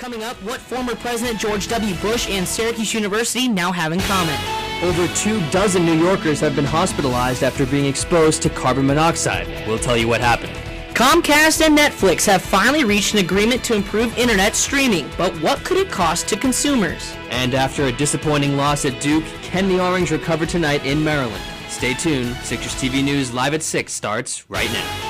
Coming up, what former President George W. Bush and Syracuse University now have in common. Over 24 New Yorkers have been hospitalized after being exposed to carbon monoxide. We'll tell you what happened. Comcast and Netflix have finally reached an agreement to improve internet streaming, but what could it cost to consumers? And after a disappointing loss at Duke, can the Orange recover tonight in Maryland? Stay tuned. Citrus TV News Live at 6 starts right now.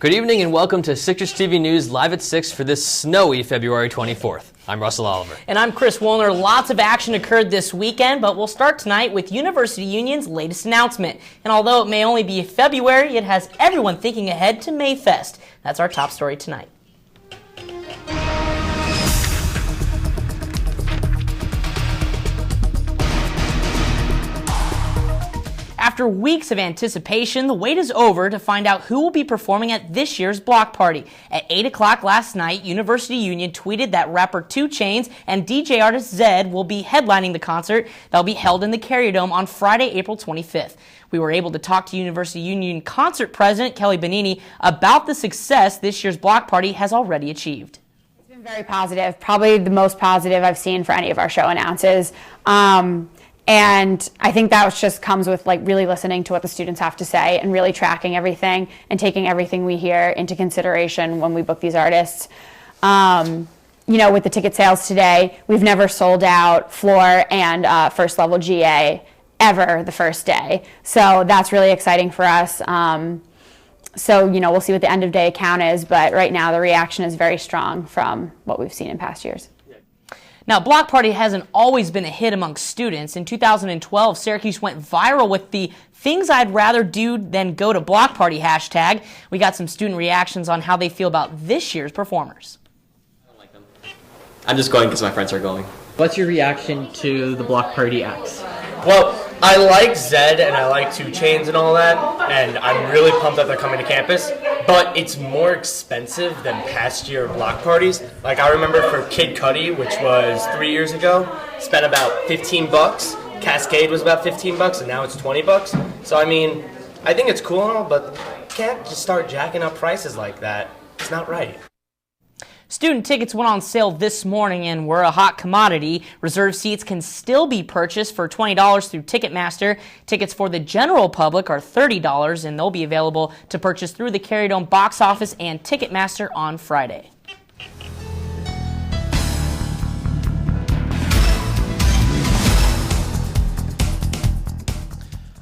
Good evening and welcome to Citrus TV News Live at 6 for this snowy February 24th. I'm Russel Oliver. And I'm Chris Wilner. Lots of action occurred this weekend, but we'll start tonight with University Union's latest announcement. And although it may only be February, it has everyone thinking ahead to Mayfest. That's our top story tonight. After weeks of anticipation, the wait is over to find out who will be performing at this year's block party. At 8 o'clock last night, University Union tweeted that rapper 2 Chainz and DJ artist Zedd will be headlining the concert that will be held in the Carrier Dome on Friday, April 25th. We were able to talk to University Union concert president Kelly Bonini about the success this year's block party has already achieved. It's been very positive, probably the most positive I've seen for any of our show announces. And I think that just comes with really listening to what the students have to say and really tracking everything and taking everything we hear into consideration when we book these artists. With the ticket sales today, we've never sold out floor and first level GA ever the first day. So that's really exciting for us. We'll see what the end of day count is, but right now the reaction is very strong from what we've seen in past years. Now, Block Party hasn't always been a hit among students. In 2012, Syracuse went viral with the "Things I'd Rather Do Than Go to Block Party" hashtag. We got some student reactions on how they feel about this year's performers. I don't like them. I'm just going because my friends are going. What's your reaction to the Block Party acts? Well, I like Zedd and I like 2 Chainz and all that, and I'm really pumped that they're coming to campus, but it's more expensive than past year block parties. I remember for Kid Cudi, which was 3 years ago, spent about $15. Cascade was about $15, and now it's $20. So, I think it's cool and all, but you can't just start jacking up prices like that. It's not right. Student tickets went on sale this morning and were a hot commodity. Reserved seats can still be purchased for $20 through Ticketmaster. Tickets for the general public are $30, and they'll be available to purchase through the Carrier Dome box office and Ticketmaster on Friday.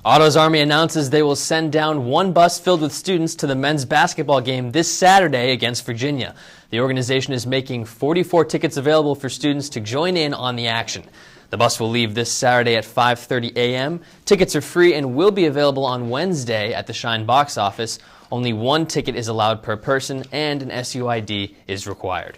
Otto's Army announces they will send down 1 bus filled with students to the men's basketball game this Saturday against Virginia. The organization is making 44 tickets available for students to join in on the action. The bus will leave this Saturday at 5:30 a.m. Tickets are free and will be available on Wednesday at the Shine box office. Only 1 ticket is allowed per person and an SUID is required.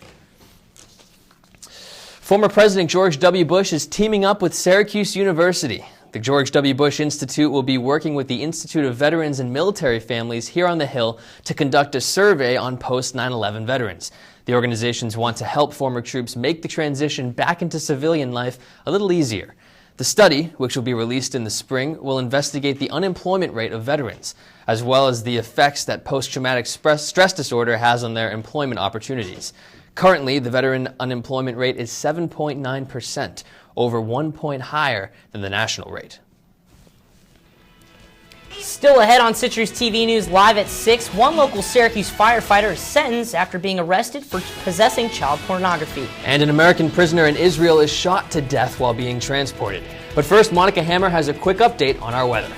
Former President George W. Bush is teaming up with Syracuse University. The George W. Bush Institute will be working with the Institute of Veterans and Military Families here on the Hill to conduct a survey on post-9/11 veterans. The organizations want to help former troops make the transition back into civilian life a little easier. The study, which will be released in the spring, will investigate the unemployment rate of veterans, as well as the effects that post-traumatic stress disorder has on their employment opportunities. Currently, the veteran unemployment rate is 7.9%, over 1 point higher than the national rate. Still ahead on Citrus TV News Live at 6, one local Syracuse firefighter is sentenced after being arrested for possessing child pornography. And an American prisoner in Israel is shot to death while being transported. But first, Monica Hammer has a quick update on our weather.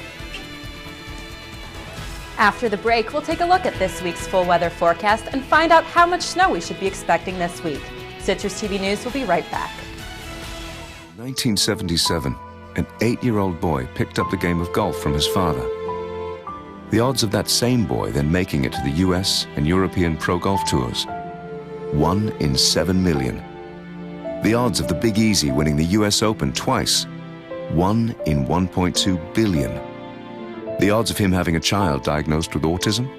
After the break, we'll take a look at this week's full weather forecast and find out how much snow we should be expecting this week. Citrus TV News will be right back. 1977, an 8-year-old boy picked up the game of golf from his father. The odds of that same boy then making it to the US and European Pro Golf Tours, 1 in 7 million. The odds of the Big Easy winning the US Open twice, 1 in 1.2 billion. The odds of him having a child diagnosed with autism,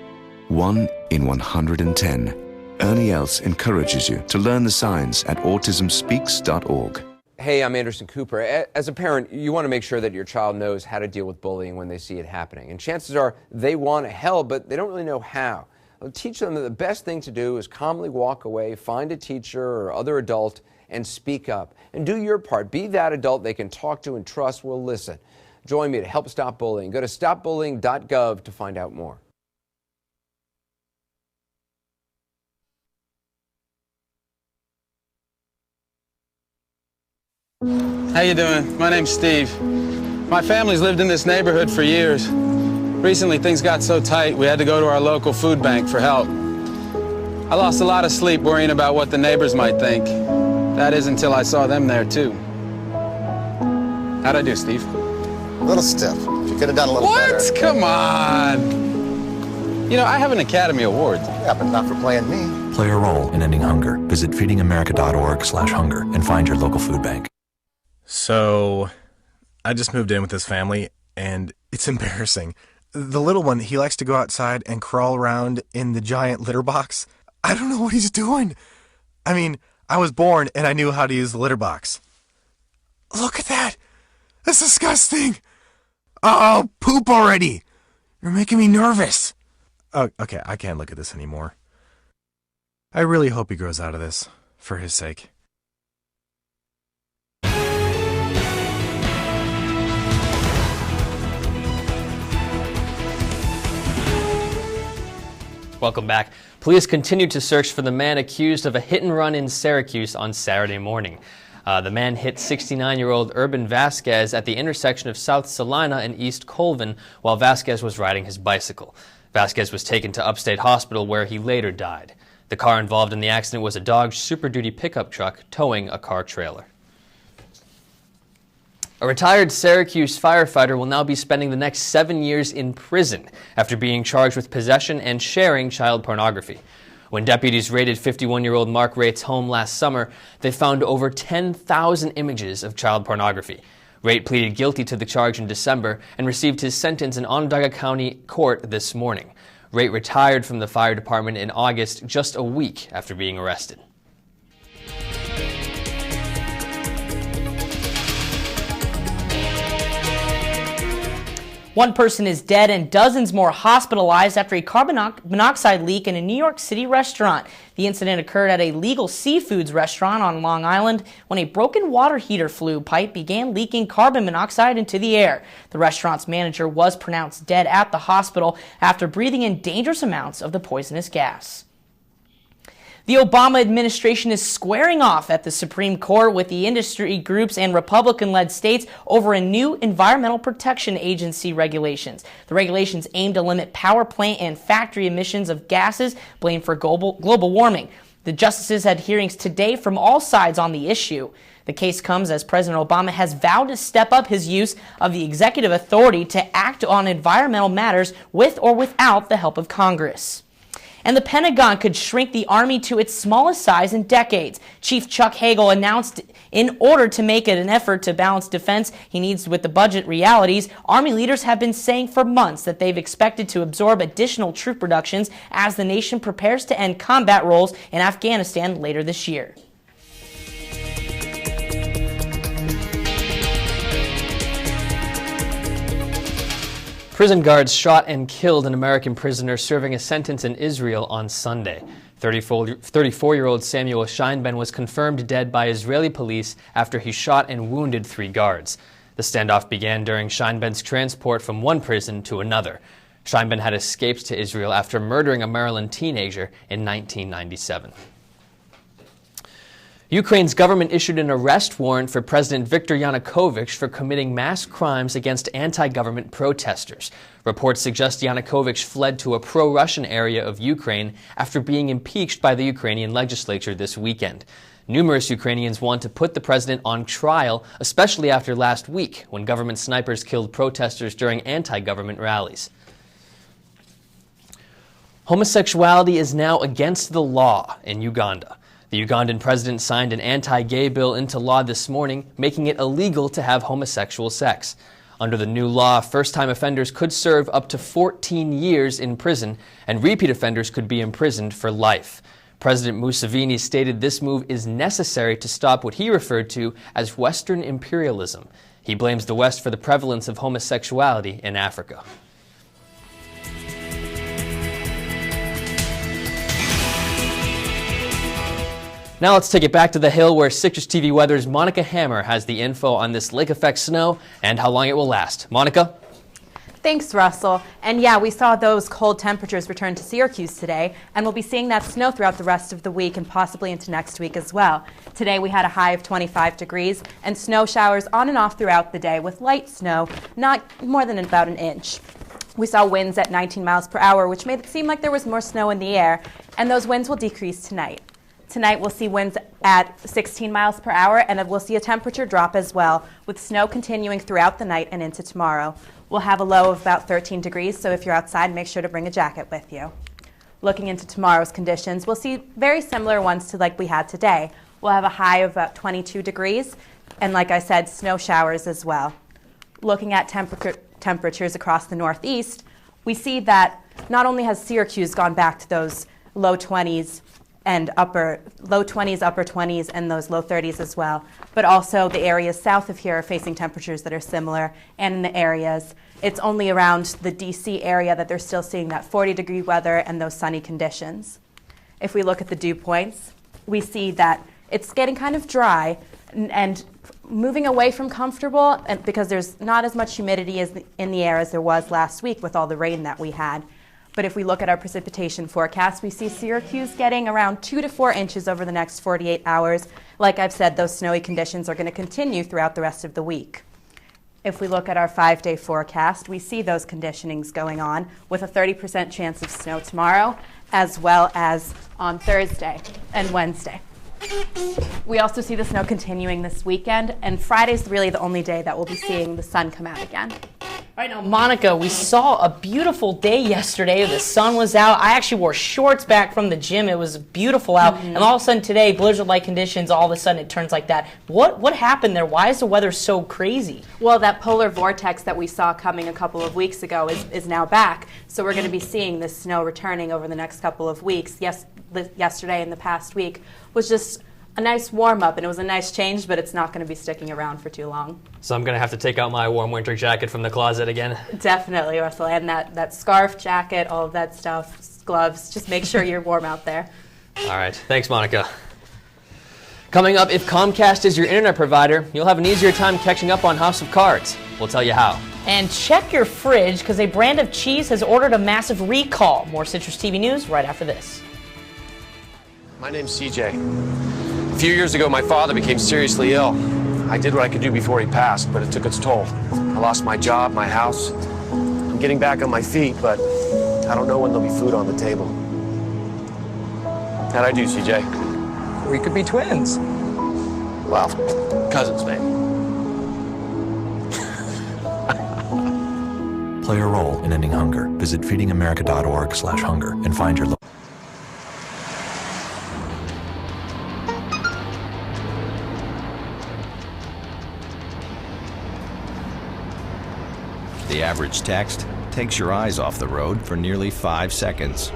1 in 110. Ernie Els encourages you to learn the signs at autismspeaks.org. Hey, I'm Anderson Cooper. As a parent, you want to make sure that your child knows how to deal with bullying when they see it happening. And chances are they want help, but they don't really know how. Well, teach them that the best thing to do is calmly walk away, find a teacher or other adult, and speak up. And do your part. Be that adult they can talk to and trust will listen. Join me to help stop bullying. Go to stopbullying.gov to find out more. How you doing? My name's Steve. My family's lived in this neighborhood for years. Recently, things got so tight, we had to go to our local food bank for help. I lost a lot of sleep worrying about what the neighbors might think. That is until I saw them there, too. How'd I do, Steve? A little stiff. You could have done a little better. What? Come on! You know, I have an Academy Award. Yeah, but not for playing me. Play a role in ending hunger. Visit feedingamerica.org/hunger and find your local food bank. So, I just moved in with this family, and it's embarrassing. The little one, he likes to go outside and crawl around in the giant litter box. I don't know what he's doing. I mean, I was born and I knew how to use the litter box. Look at that! That's disgusting! Oh, poop already! You're making me nervous. Oh, okay, I can't look at this anymore. I really hope he grows out of this, for his sake. Welcome back. Police continue to search for the man accused of a hit and run in Syracuse on Saturday morning. The man hit 69-year-old Urban Vasquez at the intersection of South Salina and East Colvin while Vasquez was riding his bicycle. Vasquez was taken to Upstate Hospital where he later died. The car involved in the accident was a Dodge Super Duty pickup truck towing a car trailer. A retired Syracuse firefighter will now be spending the next 7 years in prison after being charged with possession and sharing child pornography. When deputies raided 51-year-old Mark Rate's home last summer, they found over 10,000 images of child pornography. Rate pleaded guilty to the charge in December and received his sentence in Onondaga County Court this morning. Rate retired from the fire department in August, just a week after being arrested. One person is dead and dozens more hospitalized after a carbon monoxide leak in a New York City restaurant. The incident occurred at a Legal Seafoods restaurant on Long Island when a broken water heater flue pipe began leaking carbon monoxide into the air. The restaurant's manager was pronounced dead at the hospital after breathing in dangerous amounts of the poisonous gas. The Obama administration is squaring off at the Supreme Court with the industry groups and Republican-led states over a new Environmental Protection Agency regulations. The regulations aim to limit power plant and factory emissions of gases blamed for global warming. The justices had hearings today from all sides on the issue. The case comes as President Obama has vowed to step up his use of the executive authority to act on environmental matters with or without the help of Congress. And the Pentagon could shrink the Army to its smallest size in decades. Chief Chuck Hagel announced in order to make it an effort to balance defense he needs with the budget realities, Army leaders have been saying for months that they've expected to absorb additional troop reductions as the nation prepares to end combat roles in Afghanistan later this year. Prison guards shot and killed an American prisoner serving a sentence in Israel on Sunday. 34-year-old Samuel Scheinben was confirmed dead by Israeli police after he shot and wounded 3 guards. The standoff began during Scheinben's transport from one prison to another. Scheinben had escaped to Israel after murdering a Maryland teenager in 1997. Ukraine's government issued an arrest warrant for President Viktor Yanukovych for committing mass crimes against anti-government protesters. Reports suggest Yanukovych fled to a pro-Russian area of Ukraine after being impeached by the Ukrainian legislature this weekend. Numerous Ukrainians want to put the president on trial, especially after last week when government snipers killed protesters during anti-government rallies. Homosexuality is now against the law in Uganda. The Ugandan president signed an anti-gay bill into law this morning, making it illegal to have homosexual sex. Under the new law, first-time offenders could serve up to 14 years in prison, and repeat offenders could be imprisoned for life. President Museveni stated this move is necessary to stop what he referred to as Western imperialism. He blames the West for the prevalence of homosexuality in Africa. Now let's take it back to the Hill, where Citrus TV Weather's Monica Hammer has the info on this lake effect snow and how long it will last. Monica? Thanks, Russell. And yeah, we saw those cold temperatures return to Syracuse today, and we'll be seeing that snow throughout the rest of the week and possibly into next week as well. Today we had a high of 25 degrees and snow showers on and off throughout the day with light snow, not more than about an inch. We saw winds at 19 miles per hour, which made it seem like there was more snow in the air, and those winds will decrease tonight. Tonight we'll see winds at 16 miles per hour, and we'll see a temperature drop as well, with snow continuing throughout the night and into tomorrow. We'll have a low of about 13 degrees, so if you're outside, make sure to bring a jacket with you. Looking into tomorrow's conditions, we'll see very similar ones to like we had today. We'll have a high of about 22 degrees, and like I said, snow showers as well. Looking at temperatures across the Northeast, we see that not only has Syracuse gone back to those low 20s and upper 20s, and those low 30s as well, but also the areas south of here are facing temperatures that are similar, and in the areas, it's only around the DC area that they're still seeing that 40-degree weather and those sunny conditions. If we look at the dew points, we see that it's getting kind of dry and moving away from comfortable, and because there's not as much humidity in the air as there was last week with all the rain that we had. But if we look at our precipitation forecast, we see Syracuse getting around 2 to 4 inches over the next 48 hours. Like I've said, those snowy conditions are going to continue throughout the rest of the week. If we look at our 5-day forecast, we see those conditionings going on with a 30% chance of snow tomorrow, as well as on Thursday and Wednesday. We also see the snow continuing this weekend, and Friday's really the only day that we'll be seeing the sun come out again. All right, now, Monica, we saw a beautiful day yesterday. The sun was out. I actually wore shorts back from the gym. It was beautiful out. And all of a sudden today, blizzard-like conditions, all of a sudden it turns like that. What happened there? Why is the weather so crazy? Well, that polar vortex that we saw coming a couple of weeks ago is now back. So we're going to be seeing this snow returning over the next couple of weeks. Yes, yesterday and the past week was just a nice warm-up, and it was a nice change, but it's not going to be sticking around for too long. So I'm going to have to take out my warm winter jacket from the closet again? Definitely, Russell, and that scarf, jacket, all of that stuff, gloves, just make sure you're warm out there. All right. Thanks, Monica. Coming up, if Comcast is your internet provider, you'll have an easier time catching up on House of Cards. We'll tell you how. And check your fridge, because a brand of cheese has ordered a massive recall. More Citrus TV news right after this. My name's CJ. A few years ago, my father became seriously ill. I did what I could do before he passed, but it took its toll. I lost my job, my house. I'm getting back on my feet, but I don't know when there'll be food on the table. How'd I do, CJ? We could be twins. Well, cousins, maybe. Play a role in ending hunger. Visit feedingamerica.org/hunger and find your local. The average text takes your eyes off the road for nearly 5 seconds.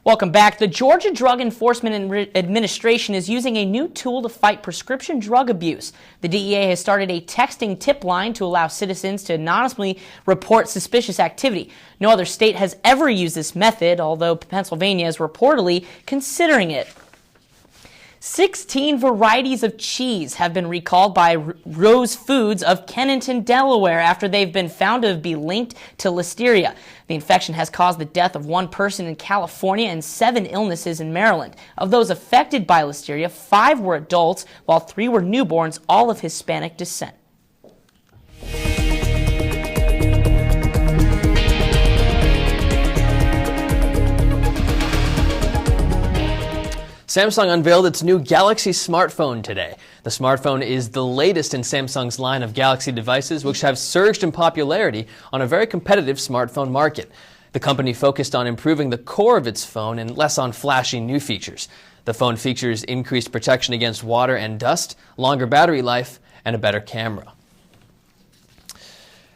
Welcome back. The Georgia Drug Enforcement Administration is using a new tool to fight prescription drug abuse. The DEA has started a texting tip line to allow citizens to anonymously report suspicious activity. No other state has ever used this method, although Pennsylvania is reportedly considering it. 16 varieties of cheese have been recalled by Rose Foods of Kennington, Delaware, after they've been found to be linked to listeria. The infection has caused the death of 1 person in California and 7 illnesses in Maryland. Of those affected by listeria, 5 were adults, while 3 were newborns, all of Hispanic descent. Samsung unveiled its new Galaxy smartphone today. The smartphone is the latest in Samsung's line of Galaxy devices, which have surged in popularity on a very competitive smartphone market. The company focused on improving the core of its phone and less on flashy new features. The phone features increased protection against water and dust, longer battery life, and a better camera.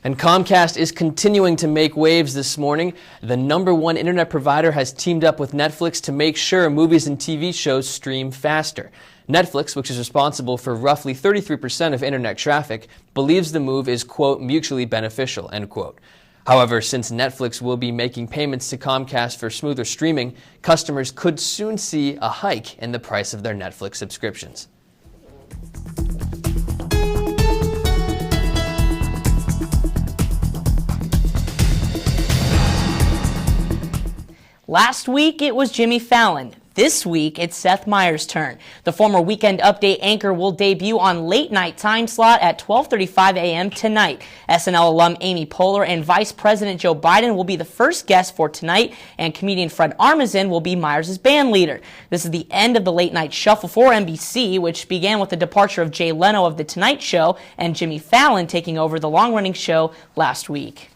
And Comcast is continuing to make waves this morning. The #1 internet provider has teamed up with Netflix to make sure movies and TV shows stream faster. Netflix, which is responsible for roughly 33% of internet traffic, believes the move is, quote, mutually beneficial, end quote. However, since Netflix will be making payments to Comcast for smoother streaming, customers could soon see a hike in the price of their Netflix subscriptions. Last week, it was Jimmy Fallon. This week, it's Seth Meyers' turn. The former Weekend Update anchor will debut on late night time slot at 12:35 a.m. tonight. SNL alum Amy Poehler and Vice President Joe Biden will be the first guests for tonight, and comedian Fred Armisen will be Meyers' band leader. This is the end of the late night shuffle for NBC, which began with the departure of Jay Leno of The Tonight Show and Jimmy Fallon taking over the long-running show last week.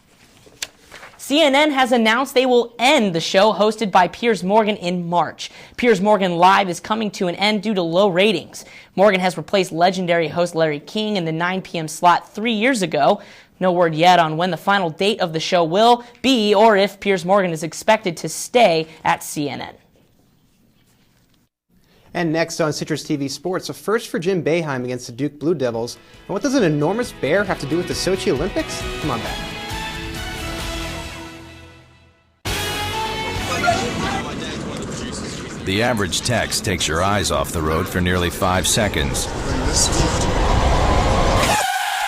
CNN has announced they will end the show hosted by Piers Morgan in March. Piers Morgan Live is coming to an end due to low ratings. Morgan has replaced legendary host Larry King in the 9 p.m. slot 3 years ago. No word yet on when the final date of the show will be or if Piers Morgan is expected to stay at CNN. And next on CitrusTV Sports, a first for Jim Boeheim against the Duke Blue Devils. And what does an enormous bear have to do with the Sochi Olympics? Come on back. The average text takes your eyes off the road for nearly 5 seconds.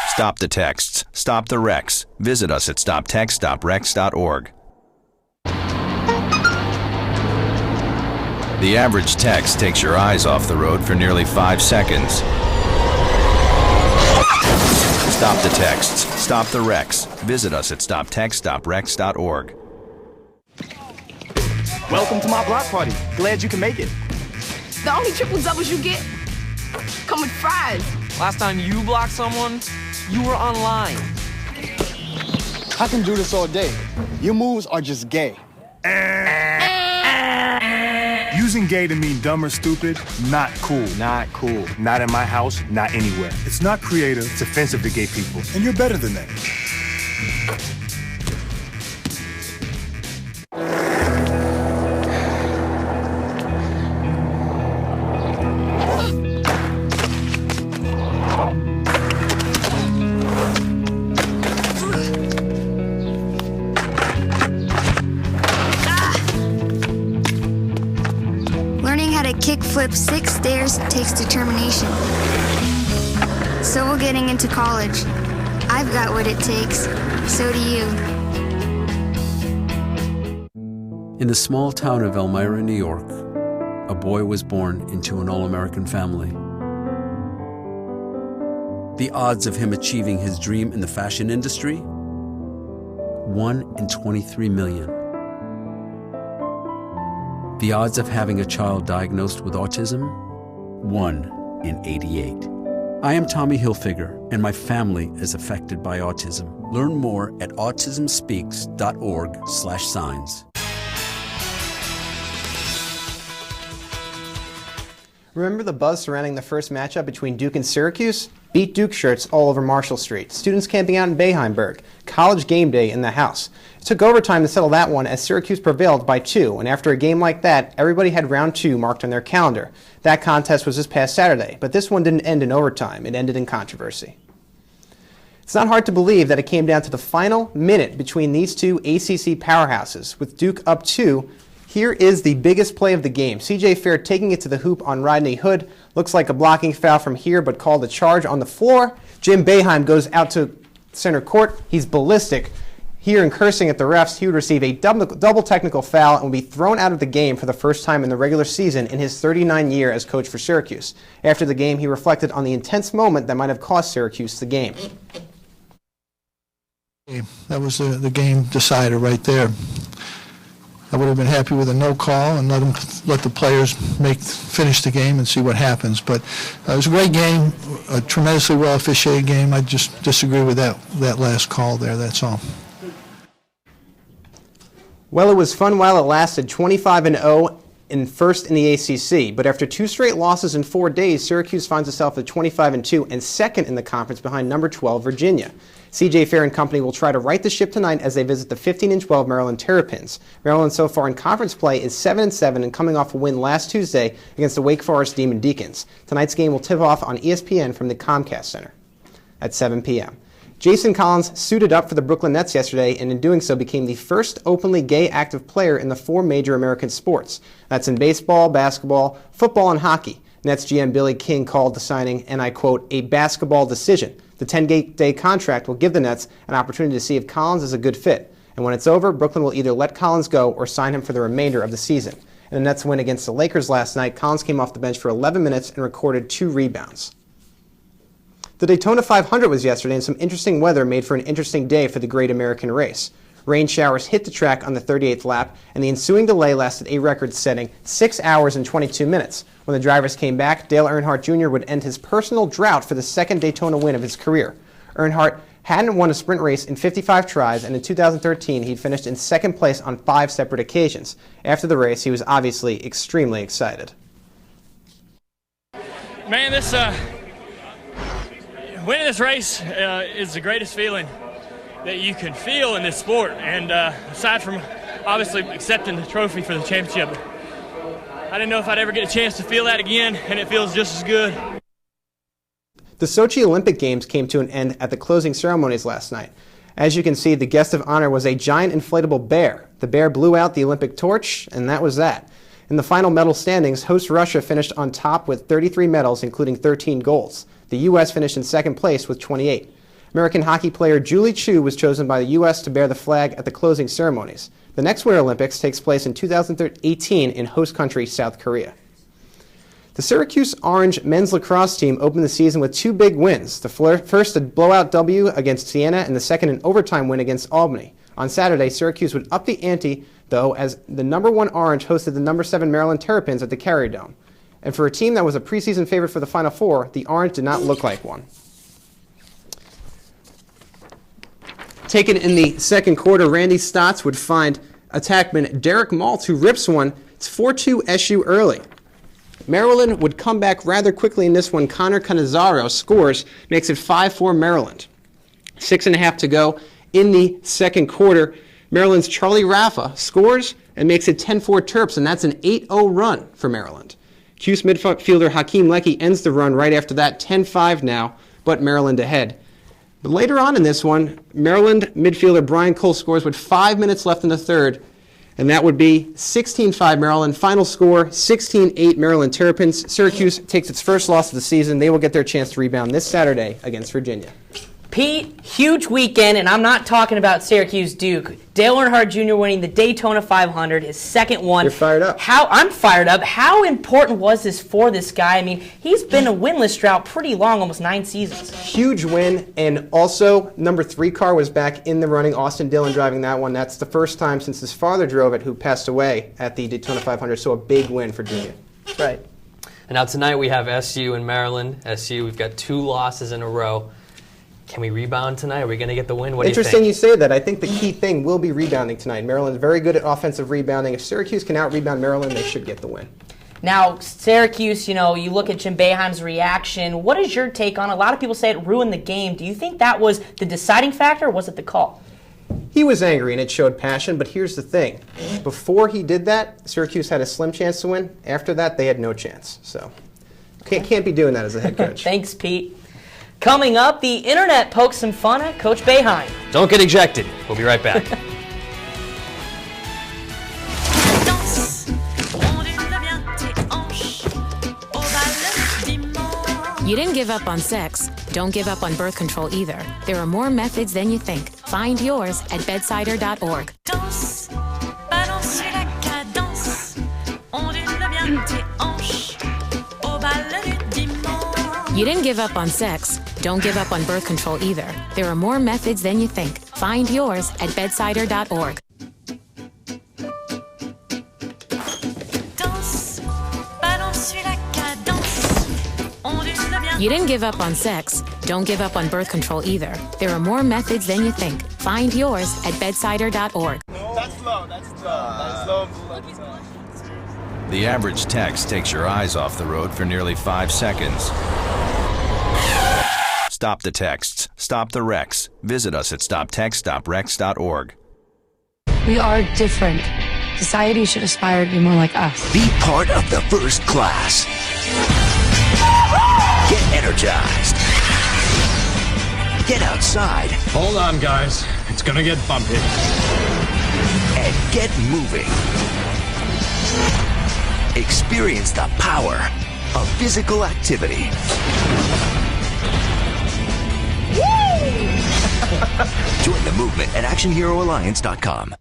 Stop the texts. Stop the wrecks. Visit us at stoptextstoprex.org. The average text takes your eyes off the road for nearly 5 seconds. Stop the texts. Stop the wrecks. Visit us at stoptextstoprex.org. Welcome to my block party. Glad you can make it. The only triple doubles you get come with fries. Last time you blocked someone, you were online. I can do this all day. Your moves are just gay. Using gay to mean dumb or stupid, not cool. Not cool. Not in my house, not anywhere. It's not creative, it's offensive to gay people. And you're better than that. Kickflip 6 stairs takes determination. So will getting into college. I've got what it takes. So do you. In the small town of Elmira, New York, a boy was born into an all-American family. The odds of him achieving his dream in the fashion industry? 1 in 23 million. The odds of having a child diagnosed with autism? 1 in 88. I am Tommy Hilfiger, and my family is affected by autism. Learn more at autismspeaks.org/signs. Remember the buzz surrounding the first matchup between Duke and Syracuse? Beat Duke shirts all over Marshall Street. Students camping out in Boeheimburg. College game day in the house. It took overtime to settle that one as Syracuse prevailed by 2, and after a game like that, everybody had round 2 marked on their calendar. That contest was this past Saturday, but this one didn't end in overtime. It ended in controversy. It's not hard to believe that it came down to the final minute between these two ACC powerhouses, with Duke up 2 Here is the biggest play of the game. C.J. Fair taking it to the hoop on Rodney Hood. Looks like a blocking foul from here, but called a charge on the floor. Jim Boeheim goes out to center court. He's ballistic. Here and cursing at the refs, he would receive a double technical foul and will be thrown out of the game for the first time in the regular season in his 39th year as coach for Syracuse. After the game, he reflected on the intense moment that might have cost Syracuse the game. That was the game decider right there. I would have been happy with a no call and let the players finish the game and see what happens. But it was a great game, a tremendously well officiated game. I just disagree with that last call there, that's all. Well, it was fun while it lasted, 25-0 in first in the ACC. But after 2 straight losses in 4 days, Syracuse finds itself at 25-2 and second in the conference behind number 12, Virginia. C.J. Fair and company will try to right the ship tonight as they visit the 15-12 Maryland Terrapins. Maryland so far in conference play is 7-7 and coming off a win last Tuesday against the Wake Forest Demon Deacons. Tonight's game will tip off on ESPN from the Comcast Center at 7 p.m. Jason Collins suited up for the Brooklyn Nets yesterday and in doing so became the first openly gay active player in the 4 major American sports. That's in baseball, basketball, football, and hockey. Nets GM Billy King called the signing, and I quote, a basketball decision. The 10-day contract will give the Nets an opportunity to see if Collins is a good fit. And when it's over, Brooklyn will either let Collins go or sign him for the remainder of the season. In the Nets' win against the Lakers last night, Collins came off the bench for 11 minutes and recorded 2 rebounds. The Daytona 500 was yesterday, and some interesting weather made for an interesting day for the great American race. Rain showers hit the track on the 38th lap, and the ensuing delay lasted a record-setting 6 hours and 22 minutes. When the drivers came back, Dale Earnhardt Jr. would end his personal drought for the second Daytona win of his career. Earnhardt hadn't won a sprint race in 55 tries, and in 2013 he'd finished in second place on 5 separate occasions. After the race, he was obviously extremely excited. Man, winning this race is the greatest feeling that you can feel in this sport. And aside from obviously accepting the trophy for the championship, I didn't know if I'd ever get a chance to feel that again, and it feels just as good. The Sochi Olympic Games came to an end at the closing ceremonies last night. As you can see, the guest of honor was a giant inflatable bear. The bear blew out the Olympic torch, and that was that. In the final medal standings, host Russia finished on top with 33 medals, including 13 golds. The U.S. finished in second place with 28. American hockey player Julie Chu was chosen by the U.S. to bear the flag at the closing ceremonies. The next Winter Olympics takes place in 2018 in host country South Korea. The Syracuse Orange men's lacrosse team opened the season with 2 big wins. The first a blowout W against Siena and the second an overtime win against Albany. On Saturday, Syracuse would up the ante, though, as the number 1 Orange hosted the number 7 Maryland Terrapins at the Carrier Dome. And for a team that was a preseason favorite for the Final Four, the Orange did not look like one. Taken in the second quarter, Randy Stotts would find attackman Derek Maltz, who rips one. It's 4-2 SU early. Maryland would come back rather quickly in this one. Connor Cannizzaro scores, makes it 5-4 Maryland. 6.5 to go in the second quarter. Maryland's Charlie Raffa scores and makes it 10-4 Terps, and that's an 8-0 run for Maryland. Cuse midfielder Hakeem Leckie ends the run right after that, 10-5 now, but Maryland ahead. But later on in this one, Maryland midfielder Brian Cole scores with 5 minutes left in the third, and that would be 16-5 Maryland. Final score, 16-8 Maryland Terrapins. Syracuse takes its first loss of the season. They will get their chance to rebound this Saturday against Virginia. Pete, huge weekend, and I'm not talking about Syracuse Duke. Dale Earnhardt Jr. winning the Daytona 500, his second one. You're fired up. I'm fired up. How important was this for this guy? I mean, he's been a winless drought pretty long, almost 9 seasons. Huge win, and also number 3 car was back in the running. Austin Dillon driving that one. That's the first time since his father drove it, who passed away at the Daytona 500, so a big win for Junior. Right. And now tonight we have SU and Maryland. SU, we've got 2 losses in a row. Can we rebound tonight? Are we going to get the win? What do you think? Interesting you say that. I think the key thing will be rebounding tonight. Maryland's very good at offensive rebounding. If Syracuse can out-rebound Maryland, they should get the win. Now, Syracuse, you look at Jim Boeheim's reaction. What is your take on it? A lot of people say it ruined the game. Do you think that was the deciding factor, or was it the call? He was angry, and it showed passion, but here's the thing. Before he did that, Syracuse had a slim chance to win. After that, they had no chance. So, can't be doing that as a head coach. Thanks, Pete. Coming up, the internet pokes some fun at Coach Boeheim. Don't get ejected. We'll be right back. You didn't give up on sex. Don't give up on birth control either. There are more methods than you think. Find yours at bedsider.org. Danse, balance la cadence, ondule bien tes hanches, au bal du dimanche. You didn't give up on sex. Don't give up on birth control either. There are more methods than you think. Find yours at bedsider.org. Danse, balance la cadence, ondule bien. You didn't give up on sex. Don't give up on birth control either. There are more methods than you think. Find yours at bedsider.org. That's slow. That's slow. The average text takes your eyes off the road for nearly 5 seconds. Stop the texts. Stop the wrecks. Visit us at stoptextsstopwrecks.org. We are different. Society should aspire to be more like us. Be part of the first class. Get energized. Get outside. Hold on, guys. It's gonna get bumpy. And get moving. Experience the power of physical activity. Join the movement at ActionHeroAlliance.com.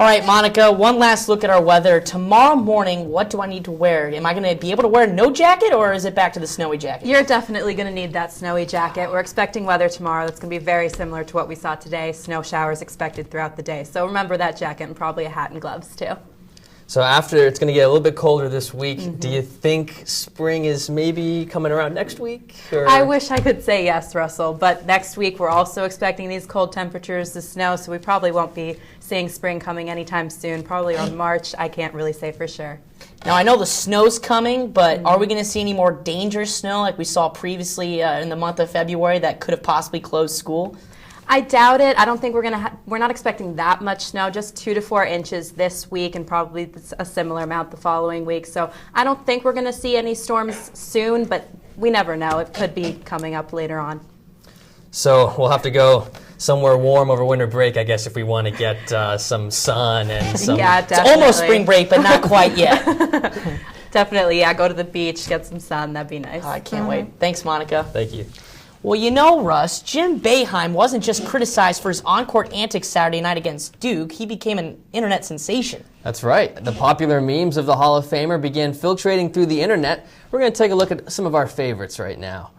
All right, Monica, one last look at our weather. Tomorrow morning, what do I need to wear? Am I going to be able to wear no jacket, or is it back to the snowy jacket? You're definitely going to need that snowy jacket. We're expecting weather tomorrow that's going to be very similar to what we saw today. Snow showers expected throughout the day. So remember that jacket and probably a hat and gloves, too. So after it's going to get a little bit colder this week, do you think spring is maybe coming around next week? Or? I wish I could say yes, Russell, but next week we're also expecting these cold temperatures, the snow, so we probably won't be seeing spring coming anytime soon, probably on March. I can't really say for sure. Now, I know the snow's coming, but are we going to see any more dangerous snow like we saw previously in the month of February that could have possibly closed school? I doubt it. I don't think we're not expecting that much snow, just 2 to 4 inches this week and probably a similar amount the following week. So I don't think we're going to see any storms soon, but we never know. It could be coming up later on. So we'll have to go somewhere warm over winter break, I guess, if we want to get some sun and some... Yeah, definitely. It's almost spring break, but not quite yet. Definitely, yeah. Go to the beach, get some sun. That'd be nice. I can't wait. Thanks, Monica. Thank you. Well, you know, Russ, Jim Boeheim wasn't just criticized for his on-court antics Saturday night against Duke. He became an internet sensation. That's right. The popular memes of the Hall of Famer began filtrating through the internet. We're going to take a look at some of our favorites right now.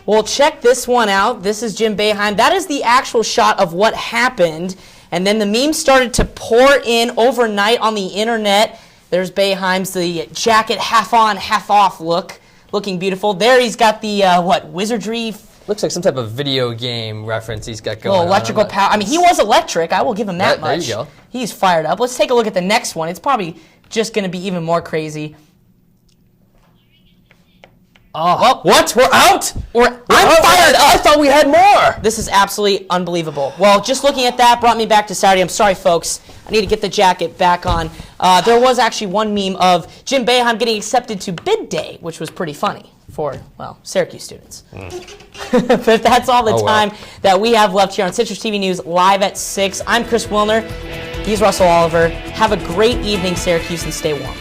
Well, check this one out. This is Jim Boeheim. That is the actual shot of what happened. And then the memes started to pour in overnight on the internet. There's Boeheim's the jacket half on, half off look. Looking beautiful. There he's got the, wizardry. Looks like some type of video game reference he's got going on. Electrical power. I mean, he was electric. I will give him that much. There you go. He's fired up. Let's take a look at the next one. It's probably just going to be even more crazy. Oh, well, what? We're out? I'm fired up. I thought we had more. This is absolutely unbelievable. Well, just looking at that brought me back to Saturday. I'm sorry, folks. I need to get the jacket back on. There was actually one meme of Jim Boeheim getting accepted to bid day, which was pretty funny for, well, Syracuse students. But that's all the time that we have left here on Citrus TV News live at 6. I'm Chris Wilner. He's Russell Oliver. Have a great evening, Syracuse, and stay warm.